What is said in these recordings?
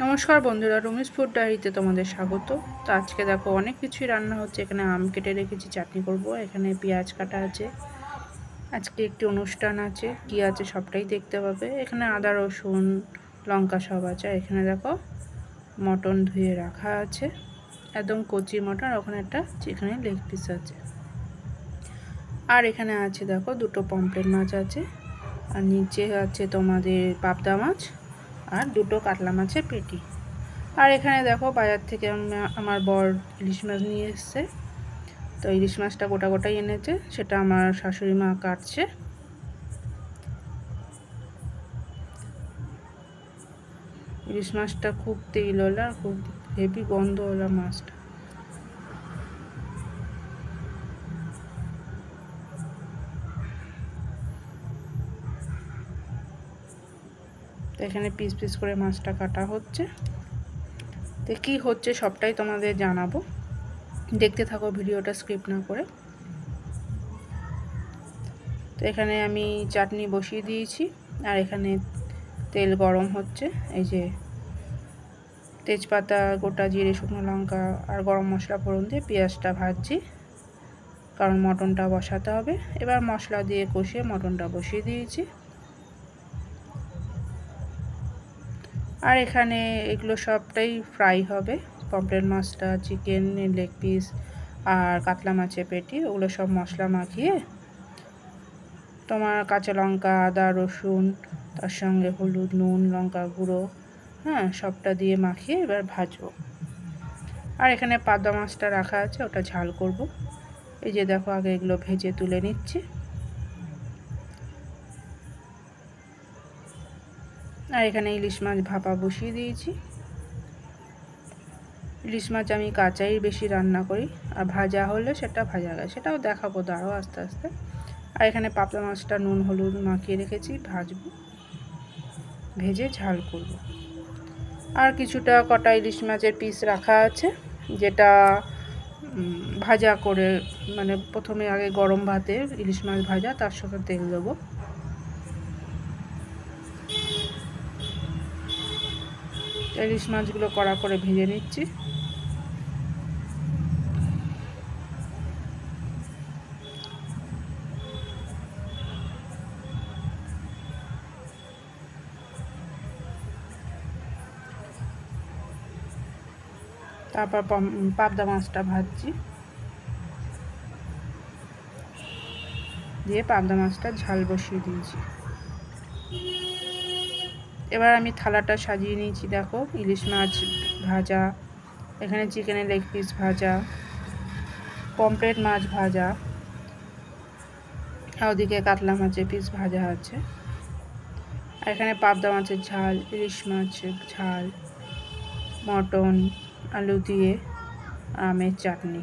নমস্কার বন্ধুরা, রুমিস ফুড ডায়েরিতে তোমাদের স্বাগত। তো আজকে দেখো অনেক কিছুই রান্না হচ্ছে। এখানে আম কেটে রেখেছি, চাটনি করব। এখানে পেঁয়াজ কাটা আছে, আজকে একটি অনুষ্ঠান আছে, কি আছে সবটাই দেখতে পাবে। এখানে আদা রসুন লঙ্কা সব আছে। এখানে দেখো মটন ধুয়ে রাখা আছে, একদম কচি মটন। ওখানে একটা চিকেনের লেগ পিস আছে। আর এখানে আছে দেখো দুটো পমফ্রেট মাছ আছে, আর নিচে আছে তোমাদের পাবদা মাছ, আর দুটো কাতলা মাছের পেটি। আর এখানে দেখো বাজার থেকে আমার বর ইলিশ মাছ নিয়ে এসছে। তো ইলিশ মাছটা গোটা গোটাই এনেছে, সেটা আমার শাশুড়ি মা কাটছে। ইলিশ মাছটা খুব তেলওয়ালা, খুব হেভি গন্ধওয়ালা মাছটা। তো এখানে পিস পিস করে মাছটা কাটা হচ্ছে। তো কী হচ্ছে সবটাই তোমাদের জানাবো, দেখতে থাকো ভিডিওটা স্কিপ না করে। তো এখানে আমি চাটনি বসিয়ে দিয়েছি, আর এখানে তেল গরম হচ্ছে। এই যে তেজপাতা, গোটা জিরে, শুকনো লঙ্কা আর গরম মশলা ফোড়ন দিয়ে পেঁয়াজটা ভাজছি, কারণ মটনটা বসাতে হবে। এবার মশলা দিয়ে কষিয়ে মটনটা বসিয়ে দিয়েছি। আর এখানে এগুলো সবটাই ফ্রাই হবে। পমফ্রেট মাছটা, চিকেন লেগ পিস আর কাতলা মাছের পেটি, ওগুলো সব মশলা মাখিয়ে তোমার কাঁচা লঙ্কা, আদা রসুন, তার সঙ্গে হলুদ, নুন, লঙ্কা গুঁড়ো, সবটা দিয়ে মাখিয়ে এবার ভাজবো। আর এখানে পাবদা মাছটা রাখা আছে, ওটা ঝাল করব। এই যে দেখো আগে এগুলো ভেজে তুলে নিচ্ছি। আর এখানে ইলিশ মাছ ভাপা বসিয়ে দিয়েছি। ইলিশ মাছ আমি কাঁচাই বেশি রান্না করি, আর ভাজা হলে সেটা ভাজা গেছে, সেটাও দেখাবো দাঁড়াও আস্তে আস্তে। আর এখানে পাবদা মাছটা নুন হলুদ মাখিয়ে রেখেছি, ভাজবো, ভেজে ঝাল করব। আর কিছুটা কটা ইলিশ মাছের পিস রাখা আছে, যেটা ভাজা করে, মানে প্রথমে আগে গরম ভাতে ইলিশ মাছ ভাজা, তার সাথে তেল দেবো। ইলিশ মাছগুলো কড়া করে ভেজে নিচ্ছি। তারপর পাবদা মাছটা ভাজছি, দিয়ে পাবদা মাছটা ঝাল বসিয়ে দিয়েছি। এবার আমি থালাটা সাজিয়ে নিয়েছি। দেখো ইলিশ মাছ ভাজা, এখানে চিকেনের লেগ পিস ভাজা, পমফ্রেট মাছ ভাজা, আর ওদিকে কাতলা মাছের পিস ভাজা আছে। আর এখানে পাবদা মাছের ঝাল, ইলিশ মাছের ঝাল, মটন, আলু দিয়ে আমের চাটনি।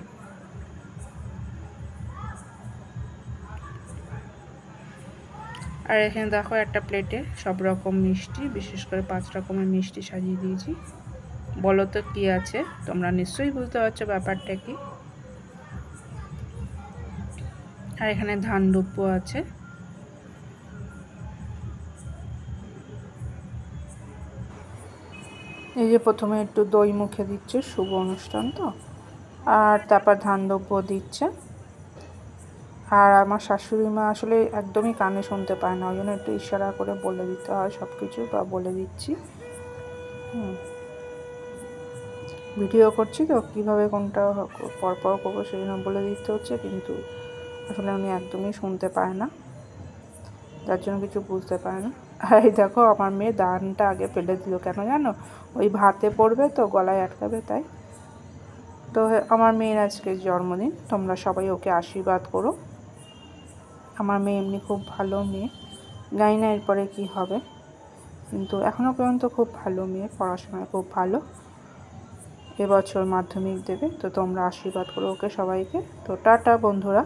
আর এখানে দেখো একটা প্লেটে সব রকম মিষ্টি, বিশেষ করে 5 রকমের মিষ্টি সাজিয়ে দিয়েছি। বলো তো কী আছে, তোমরা নিশ্চয়ই বুঝতে পারছো ব্যাপারটা কি। আর এখানে ধান দুব্বো আছে। এই যে প্রথমে একটু দই মুখে দিচ্ছে, শুভ অনুষ্ঠান তো, আর তারপর ধান দুব্বো দিচ্ছে। আর আমার শাশুড়ি মা আসলে একদমই কানে শুনতে পায় না, ওই জন্য একটু ইশারা করে বলে দিতে হয় সব কিছু, বা বলে দিচ্ছি। ভিডিও করছি তো কীভাবে কোনটা পরপর করবো সেই জন্য বলে দিতে হচ্ছে, কিন্তু আসলে উনি একদমই শুনতে পায় না, যার জন্য কিছু বুঝতে পারে না। আর এই দেখো আমার মেয়ে দানটা আগে ফেলে দিল, কেন জানো? ওই ভাতে পড়বে তো, গলায় আটকাবে তাই। তো আমার মেয়ের আজকে জন্মদিন, তোমরা সবাই ওকে আশীর্বাদ করো। আমার মেয়ে এমনি খুব ভালো মেয়ে, জানি না এরপরে কী হবে, কিন্তু এখনও পর্যন্ত খুব ভালো মেয়ে, পড়াশোনায় খুব ভালো। এবছর মাধ্যমিক দেবে, তো তোমরা আশীর্বাদ করো ওকে সবাইকে। তো টাটা বন্ধুরা।